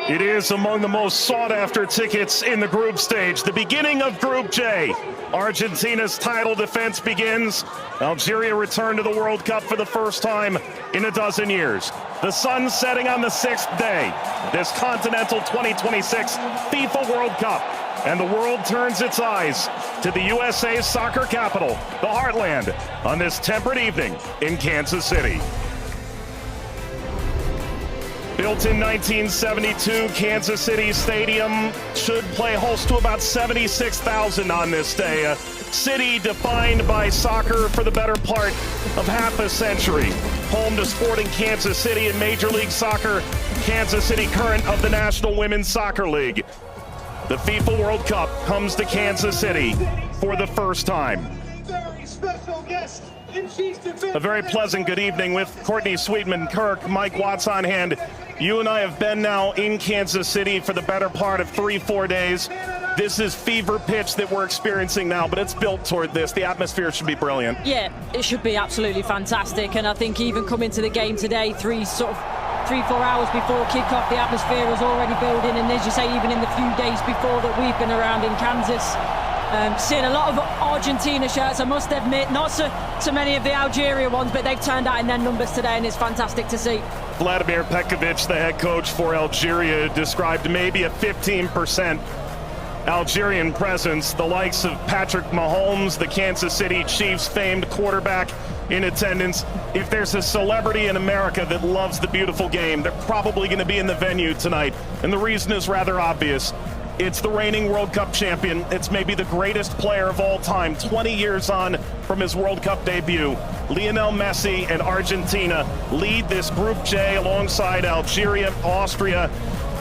It is among the most sought-after tickets in the group stage. The beginning of Group J. Argentina's title defense begins. Algeria returned to the World Cup for the first time in a dozen years. The sun setting on the sixth day. This Continental 2026 FIFA World Cup. And the world turns its eyes to the USA's soccer capital, the Heartland, on this temperate evening in Kansas City. Built in 1972, Kansas City Stadium should play host to about 76,000 on this day. A city defined by soccer for the better part of half a century. Home to Sporting Kansas City in Major League Soccer, Kansas City current of the National Women's Soccer League. The FIFA World Cup comes to Kansas City for the first time. Very special guest. A very pleasant good evening with Courtney Sweetman-Kirk, Mike Watts on hand. You and I have been now in Kansas City for the better part of 3-4 days. This is fever pitch that we're experiencing now, but it's built toward this. The atmosphere should be brilliant. Yeah, it should be absolutely fantastic. And I think even coming to the game today, 3-4 hours before kickoff, the atmosphere was already building. And as you say, even in the few days before that we've been around in Kansas, seeing a lot of Argentina shirts, I must admit, not so many of the Algeria ones, but they've turned out in their numbers today, and it's fantastic to see. Vladimir Petkovic, the head coach for Algeria, described maybe a 15% Algerian presence. The likes of Patrick Mahomes, the Kansas City Chiefs famed quarterback, in attendance. If there's a celebrity in America that loves the beautiful game, they're probably going to be in the venue tonight. And the reason is rather obvious. It's the reigning World Cup champion. It's maybe the greatest player of all time, 20 years on from his World Cup debut. Lionel Messi and Argentina lead this Group J alongside Algeria, Austria,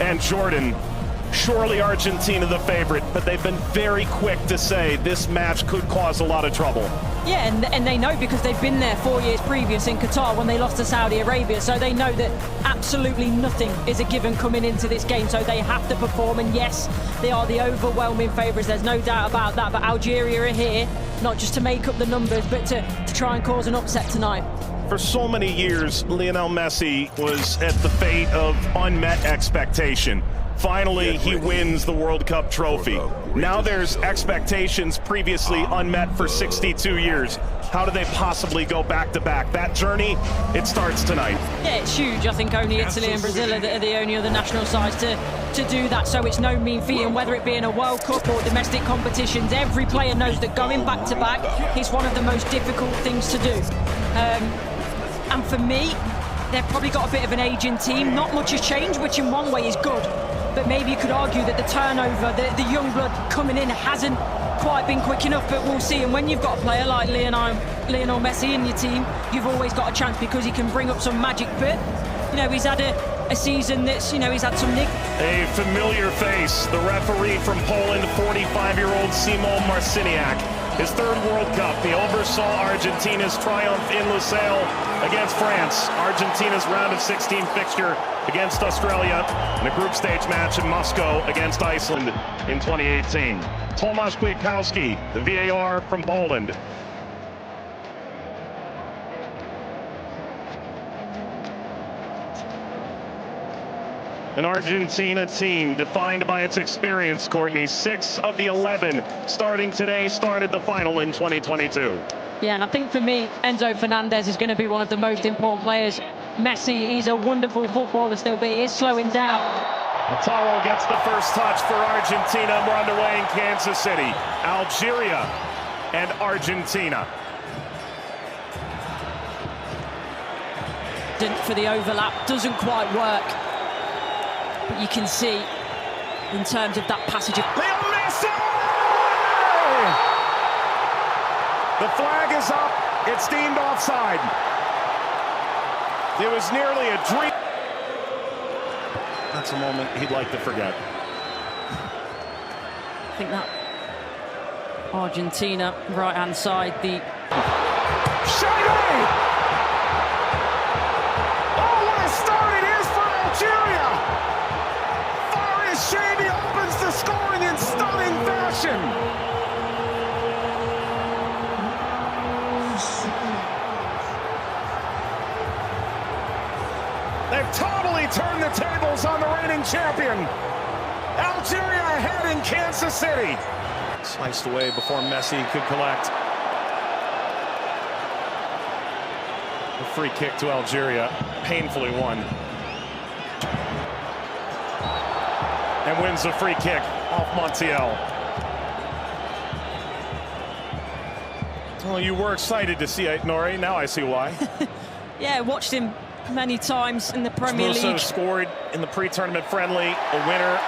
and Jordan. Surely Argentina the favorite, but they've been very quick to say this match could cause a lot of trouble. Yeah, and they know because they've been there 4 years previous in Qatar when they lost to Saudi Arabia, so they know that absolutely nothing is a given coming into this game, so they have to perform. And yes, they are the overwhelming favourites, there's no doubt about that, but Algeria are here not just to make up the numbers, but to try and cause an upset tonight. For so many years, Lionel Messi was at the fate of unmet expectation. Finally, he wins the World Cup trophy. Now there's expectations previously unmet for 62 years. How do they possibly go back-to-back? That journey, it starts tonight. Yeah, it's huge. I think only Italy and Brazil are the only other national sides to do that, so it's no mean feat. And whether it be in a World Cup or domestic competitions, every player knows that going back-to-back is one of the most difficult things to do. And for me, they've probably got a bit of an aging team. Not much has changed, which in one way is good. But maybe you could argue that the turnover, the young blood coming in hasn't quite been quick enough, but we'll see. And when you've got a player like Lionel Messi in your team, you've always got a chance because he can bring up some magic. But, you know, he's had a season that's, you know, he's had some nick. A familiar face, the referee from Poland, 45-year-old Szymon Marciniak. His third World Cup, he oversaw Argentina's triumph in Lusail against France. Argentina's round of 16 fixture against Australia, and a group stage match in Moscow against Iceland in 2018. Tomasz Kwiatkowski, the VAR from Poland. An Argentina team defined by its experience, Courtney. 6 of the 11 starting today started the final in 2022. Yeah, and I think for me, Enzo Fernandez is going to be one of the most important players. Messi, he's a wonderful footballer still, but he is slowing down. Lautaro gets the first touch for Argentina. We're underway in Kansas City. Algeria and Argentina. For the overlap, doesn't quite work. But you can see, in terms of that passage of... Lionel Messi! The flag is up. It's deemed offside. It was nearly a dream. That's a moment he'd like to forget. I think that Argentina, right-hand side, the... Shady! Oh, what a start it is for Algeria! Shady opens the scoring in stunning fashion. They've totally turned the table goals on the reigning champion. Algeria ahead in Kansas City. Sliced away before Messi could collect. A free kick to Algeria, painfully won. And wins the free kick off Montiel. Well, you were excited to see it, Nori. Now I see why. Yeah, watched him many times in the Premier League. Scored in the pre-tournament friendly, a winner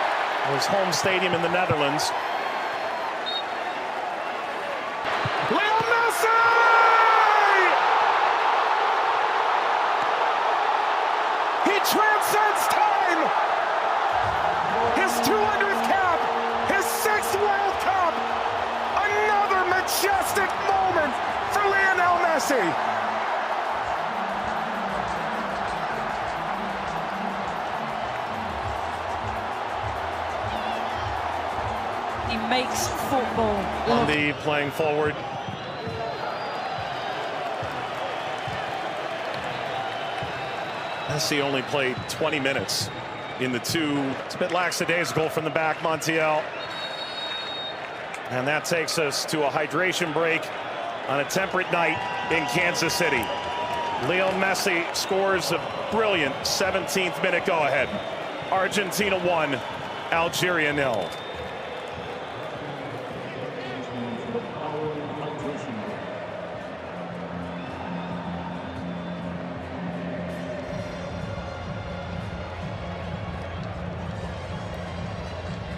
of his home stadium in the Netherlands. Leo Messi! He transcends time! His 200th cap! His 6th World Cup! Another majestic moment for Lionel Messi! He makes football. Andy playing forward. Messi only played 20 minutes in the two. It's a bit lackadaisical from the back, Montiel. And that takes us to a hydration break on a temperate night in Kansas City. Leo Messi scores a brilliant 17th minute go-ahead. Argentina 1, Algeria 0.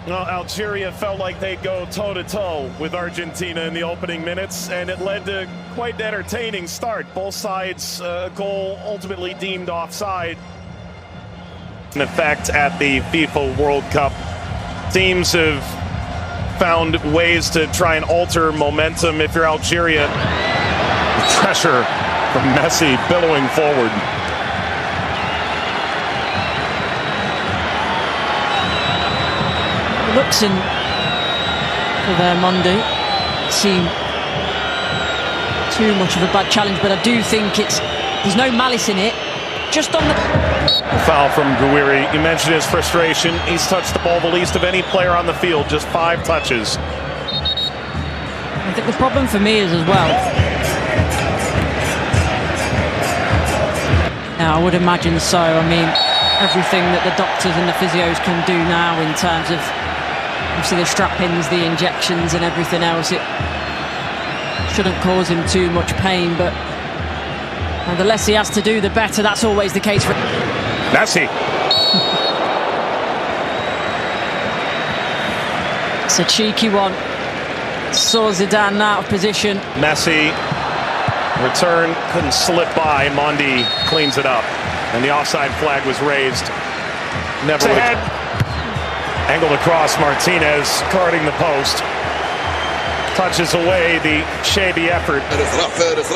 Well, Algeria felt like they'd go toe-to-toe with Argentina in the opening minutes, and it led to quite an entertaining start. Both sides, a goal ultimately deemed offside. In effect, at the FIFA World Cup, teams have found ways to try and alter momentum. If you're Algeria, pressure from Messi billowing forward. Looks in for their Monday. Seem too much of a bad challenge, but I do think there's no malice in it. Just on the foul from Gouiri. You mentioned his frustration. He's touched the ball the least of any player on the field, just 5 touches. I think the problem for me is as well. Yeah, I would imagine so. I mean, everything that the doctors and the physios can do now in terms of obviously the strap-ins, the injections and everything else, it shouldn't cause him too much pain, but the less he has to do, the better. That's always the case for Messi. It's a cheeky one. Saw Zidane out of position. Messi, return, couldn't slip by. Mondi cleans it up, and the offside flag was raised. Never ahead. Angled across, Martinez guarding the post. Touches away the shabby effort. فارس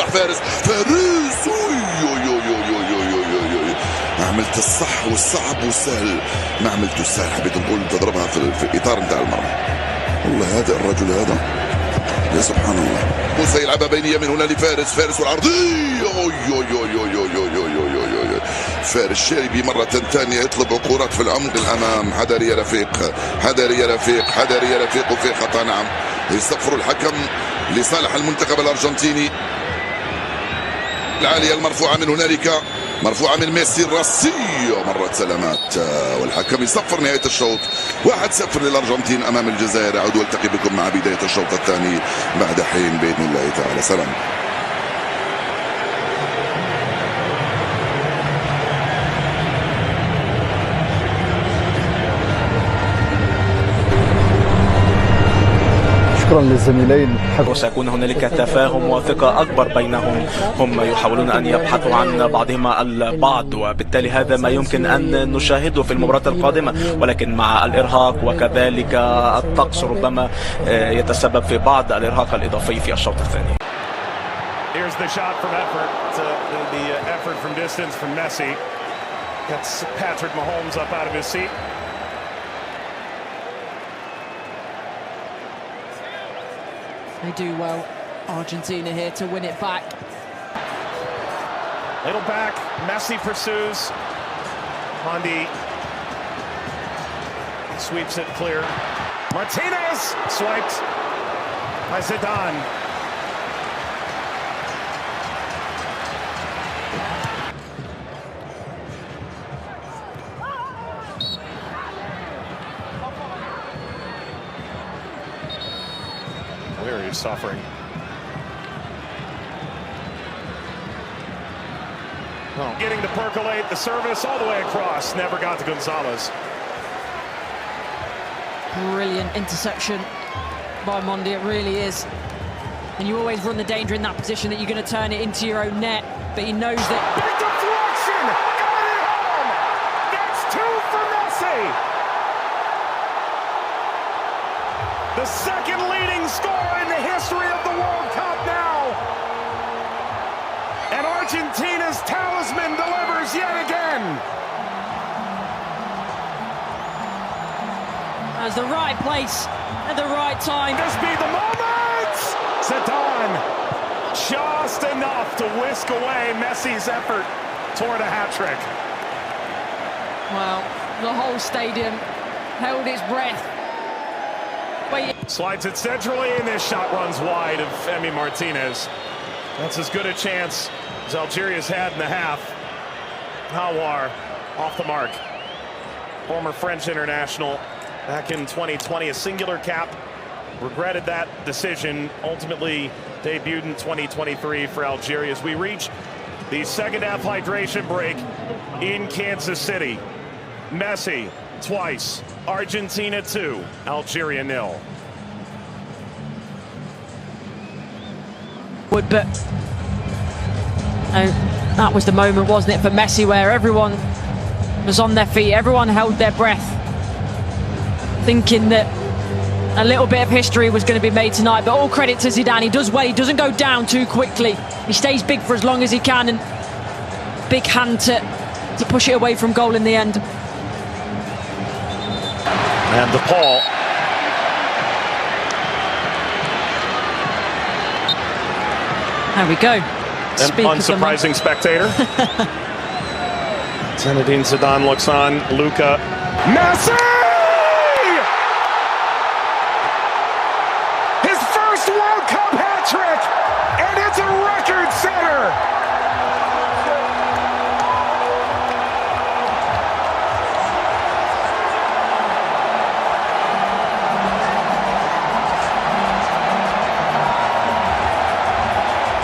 ما عملت الصح والصعب والسهل، ما عملت السهل، حبيت نقول تضربها في الاطار نتاع المرمى. والله هذا الرجل هذا يا سبحان الله. موسى يلعبها بينيه من هنا لفارس والعرضيه. فارس الشاربي مرة ثانية يطلب كرات في العمق الأمام. حذر يا رفيق وفي خطأ. نعم، يصفر الحكم لصالح المنتخب الأرجنتيني. العالية المرفوعة من هنالك، مرفوعة من ميسي الراسية، مرت سلامات، والحكم يصفر نهاية الشوط. 1-0 للأرجنتين أمام الجزائر. أعود والتقي بكم مع بداية الشوط الثاني بعد حين بإذن الله تعالى. سلام. شكرا للزميلين. وسيكون هنالك تفاهم وثقة أكبر بينهم. هم يحاولون أن يبحثوا عن بعضهما البعض، وبالتالي هذا ما يمكن أن نشاهده في المباراة القادمة، ولكن مع الإرهاق وكذلك الطقس ربما يتسبب في بعض الإرهاق الإضافي في الشوط الثاني. Here's the shot from effort. The effort from distance from Messi. Gets Patrick Mahomes up out of his seat. They do well, Argentina here, to win it back. Little back, Messi pursues. Mondi Sweeps it clear. Martinez swiped by Zidane. Where he's suffering. Oh. Getting to percolate the service all the way across. Never got to Gonzalez. Brilliant interception by Mondi, it really is. And you always run the danger in that position that you're going to turn it into your own net. But he knows that. Big deflection! Got it home! That's two for Messi! The second leading scorer in the history of the World Cup now. And Argentina's talisman delivers yet again. As the right place at the right time. This be the moment! Zidane just enough to whisk away Messi's effort toward a hat-trick. Well, the whole stadium held its breath. Wait. Slides it centrally, and this shot runs wide of Emi Martinez. That's as good a chance as Algeria's had in the half. Hawar off the mark. Former French international back in 2020, a singular cap. Regretted that decision. Ultimately debuted in 2023 for Algeria as we reach the second half hydration break in Kansas City. Messi twice. Argentina 2, Algeria 0. But that was the moment, wasn't it, for Messi, where everyone was on their feet, everyone held their breath, thinking that a little bit of history was going to be made tonight. But all credit to Zidane. He does well. He doesn't go down too quickly. He stays big for as long as he can, and big hand to push it away from goal in the end. And the Paul. There we go. An unsurprising spectator. Zinedine Zidane looks on. Luka. Messi! His first World Cup hat trick, and it's a record setter.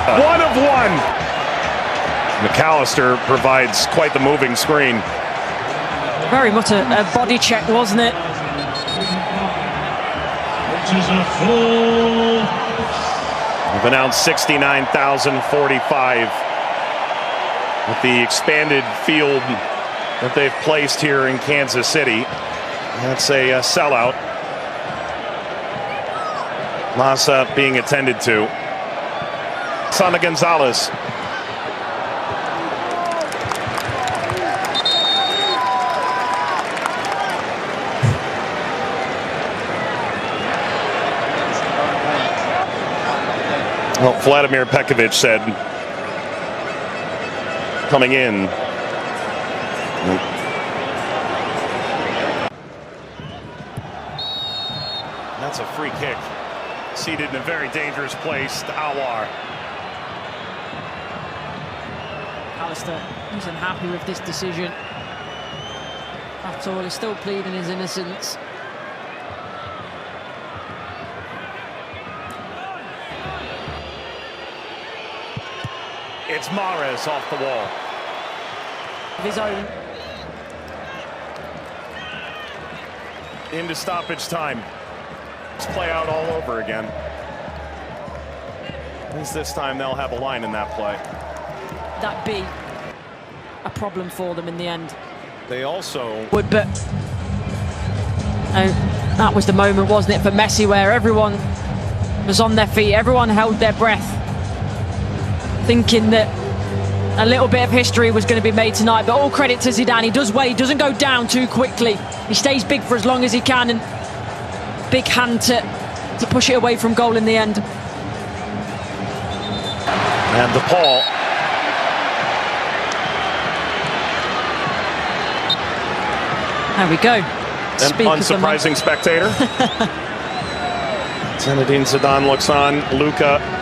One of one. McAllister provides quite the moving screen. Very much a body check, wasn't it? We've announced 69,045 with the expanded field that they've placed here in Kansas City. That's a sellout. Massa being attended to. Sana Gonzalez. Well, Vladimir Pekovic said coming in. That's a free kick. Seated in a very dangerous place to Hawar. Alistair isn't happy with this decision at all. He's still pleading his innocence. It's Mahrez off the wall. Of his own. Into stoppage time. Let's play out all over again. At least this time they'll have a line in that play. That be a problem for them in the end. They also But that was the moment, wasn't it, for Messi, where everyone was on their feet, everyone held their breath, thinking that a little bit of history was going to be made tonight. But all credit to Zidane. He does well. He doesn't go down too quickly. He stays big for as long as he can, and big hand to push it away from goal in the end. And the Paul. There we go. An unsurprising spectator. Zinedine Zidane looks on. Luka